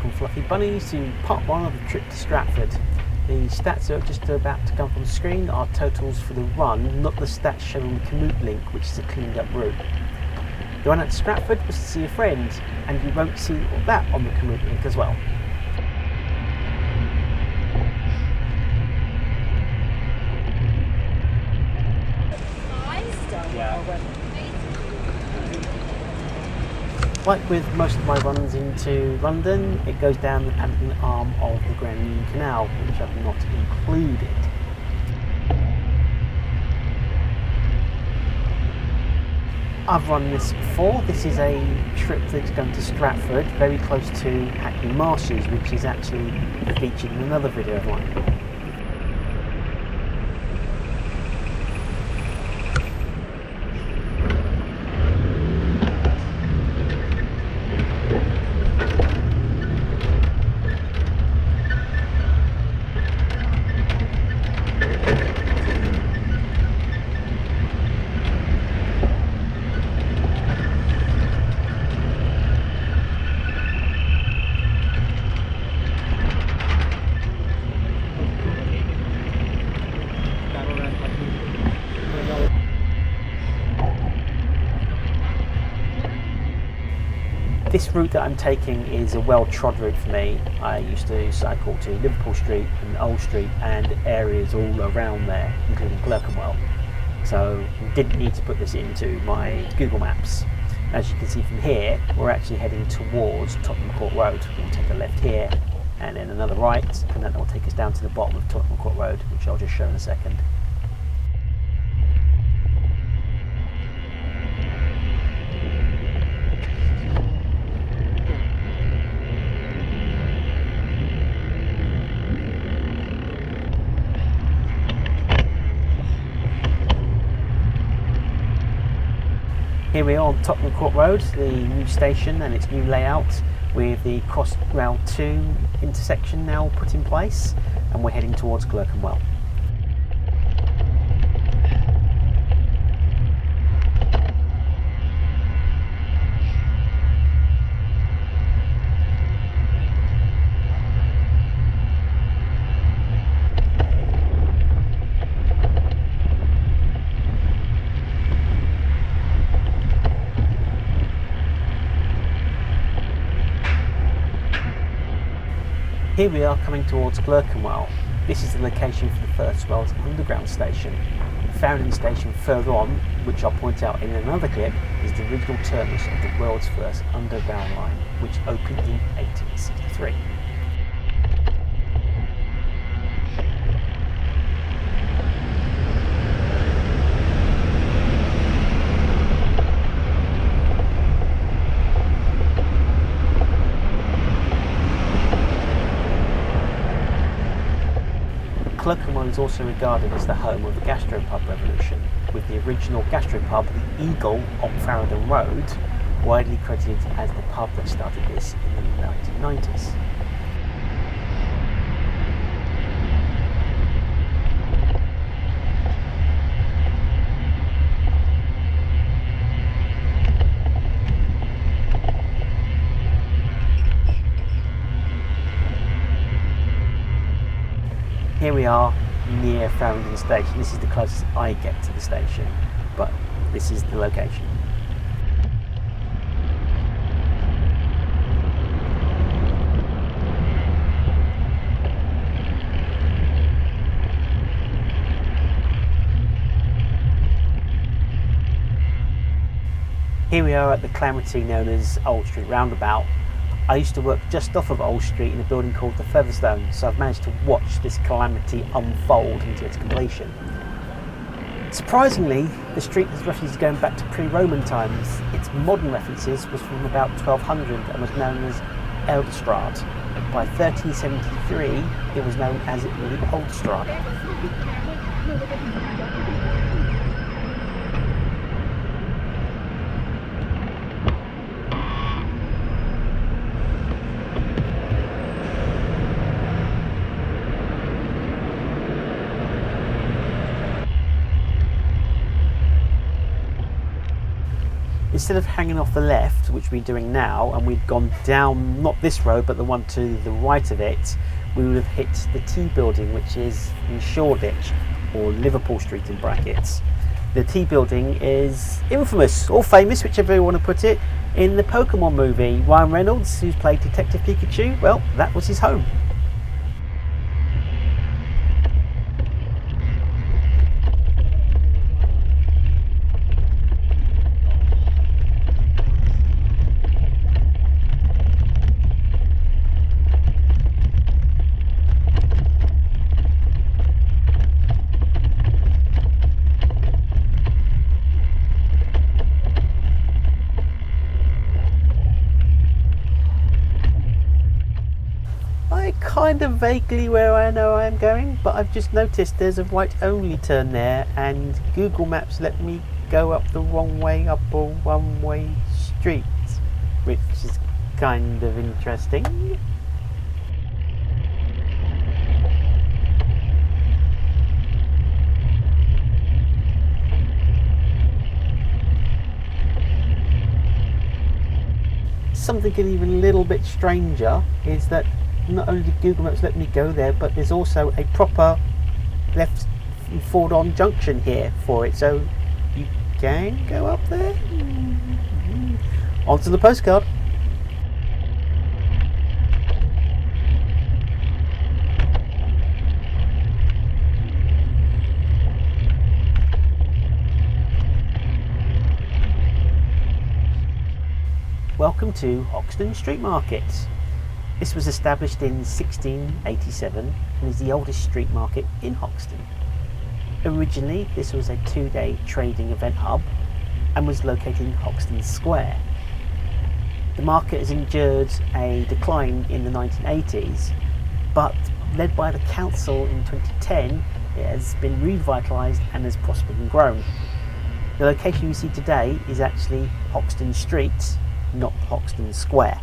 welcome fluffy bunnies to part one of the trip to Stratford. The stats are just about to come from the screen are totals for the run, not the stats shown on the Komoot Link, which is a cleaned up route. The run at Stratford was to see a friend, and you won't see all that on the Komoot Link as well. Like with most of my runs into London, it goes down the paddling arm of the Grand Union Canal, which I've not included. I've run this before. This is a trip that's going to Stratford, very close to Hackney Marshes, which is actually featured in another video of mine. This route that I'm taking is a well-trod route for me. I used to cycle to Liverpool Street and Old Street and areas all around there, including Clerkenwell. So didn't need to put this into my Google Maps. As you can see from here, we're actually heading towards Tottenham Court Road. We'll take a left here and then another right, and that will take us down to the bottom of Tottenham Court Road, which I'll just show in a second. Here we are on Tottenham Court Road, the new station and its new layout with the Crossrail 2 intersection now put in place, and we're heading towards Clerkenwell. Here we are coming towards Clerkenwell. This is the location for the First Wales Underground station. The Farringdon station further on, which I'll point out in another clip, is the original terminus of the world's first underground line, which opened in 1863. Clerkenwell is also regarded as the home of the gastropub revolution, with the original gastropub, the Eagle on Farringdon Road, widely credited as the pub that started this in the 1990s. Here we are near Farringdon Station. This is the closest I get to the station, but this is the location. Here we are at the calamity known as Old Street Roundabout. I used to work just off of Old Street in a building called the Featherstone, so I've managed to watch this calamity unfold into its completion. Surprisingly, the street has references going back to pre-Roman times. Its modern references was from about 1200 and was known as Elderstraat. By 1373, it was known as Leopoldstraat. instead of hanging off the left, which we're doing now, and we'd gone down not this road but the one to the right of it, we would have hit the T building, which is in Shoreditch, or Liverpool Street in brackets. The T building is infamous or famous, whichever you want to put it, in the Pokemon movie. Ryan Reynolds, who's played Detective Pikachu, well, that was his home. Kind of vaguely where I know I'm going, but I've just noticed there's a right only turn there, and Google Maps let me go up the wrong way up a one-way street, which is kind of interesting. Something even a little bit stranger is that not only did Google Maps let me go there, but there's also a proper left forward on junction here for it, so you can go up there. Onto the postcard. Welcome to Hoxton Street Market. This was established in 1687 and is the oldest street market in Hoxton. Originally, this was a 2-day trading event hub and was located in Hoxton Square. The market has endured a decline in the 1980s, but led by the council in 2010, it has been revitalised and has prospered and grown. The location you see today is actually Hoxton Street, not Hoxton Square.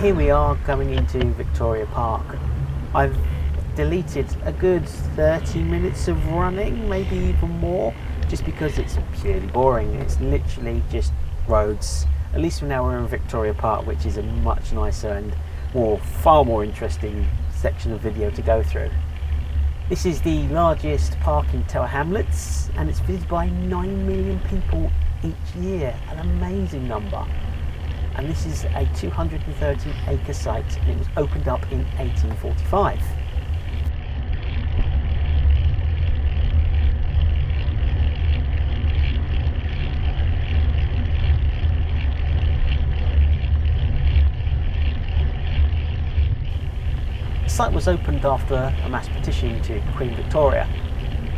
Here we are going into Victoria Park. I've deleted a good 30 minutes of running, maybe even more, just because it's purely boring. It's literally just roads. At least now we're in Victoria Park, which is a much nicer and far more interesting section of video to go through. This is the largest park in Tower Hamlets, and it's visited by 9 million people each year, an amazing number. And this is a 230-acre site, and it was opened up in 1845. The site was opened after a mass petition to Queen Victoria.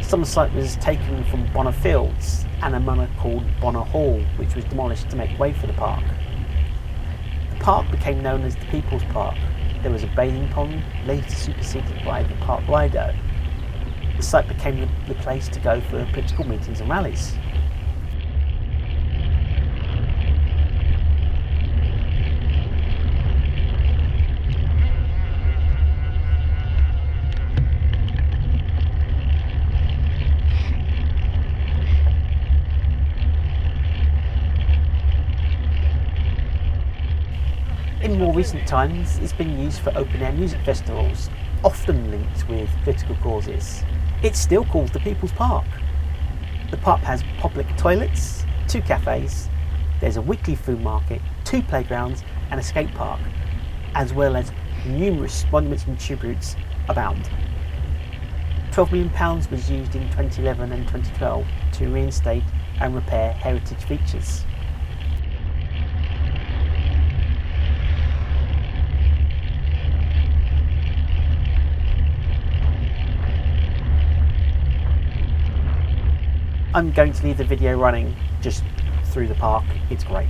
Some site was taken from Bonner Fields and a manor called Bonner Hall, which was demolished to make way for the park. The park became known as the People's Park. There was a bathing pond, later superseded by the Park Lido. The site became the place to go for political meetings and rallies. In more recent times, it's been used for open-air music festivals, often linked with political causes. It's still called the People's Park. The park has public toilets, 2 cafes, there's a weekly food market, 2 playgrounds and a skate park, as well as numerous monuments and tributes abound. £12 million was used in 2011 and 2012 to reinstate and repair heritage features. I'm going to leave the video running just through the park. It's great.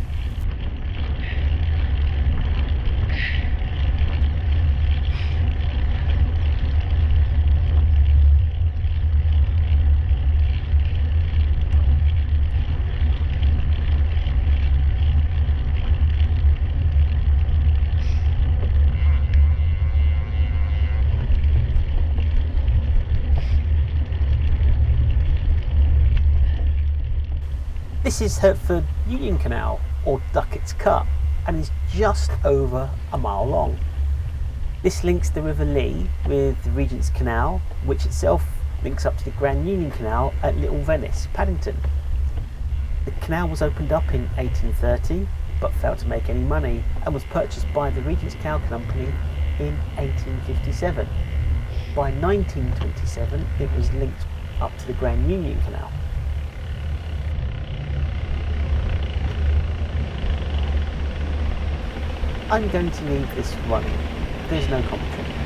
This is Hertford Union Canal, or Duckett's Cut, and is just over a mile long. This links the River Lee with the Regent's Canal, which itself links up to the Grand Union Canal at Little Venice, Paddington. The canal was opened up in 1830, but failed to make any money, and was purchased by the Regent's Canal Company in 1857. By 1927, it was linked up to the Grand Union Canal. I'm going to leave this running. There's no commentary.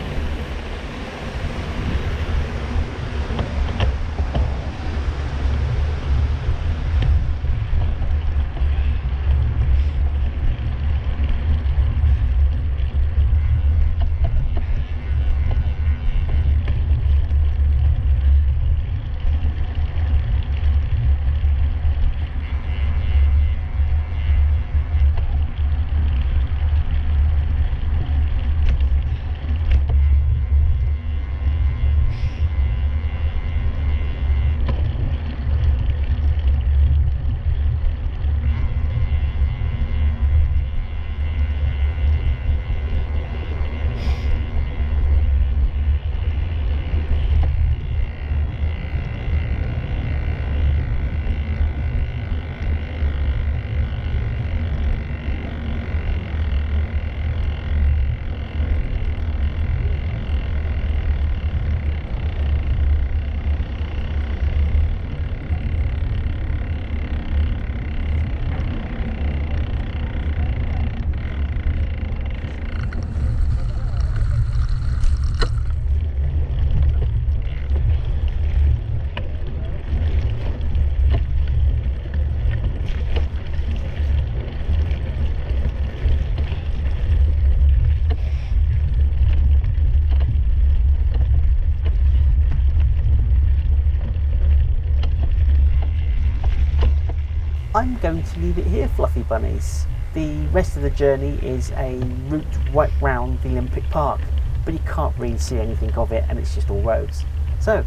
I'm going to leave it here, fluffy bunnies. The rest of the journey is a route right round the Olympic Park, but you can't really see anything of it and it's just all roads. So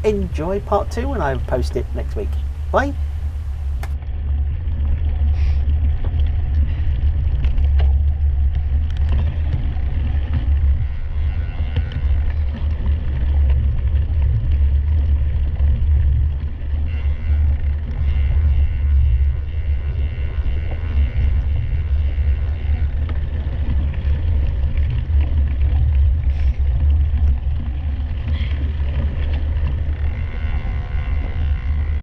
enjoy part 2 and I'll post it next week. Bye!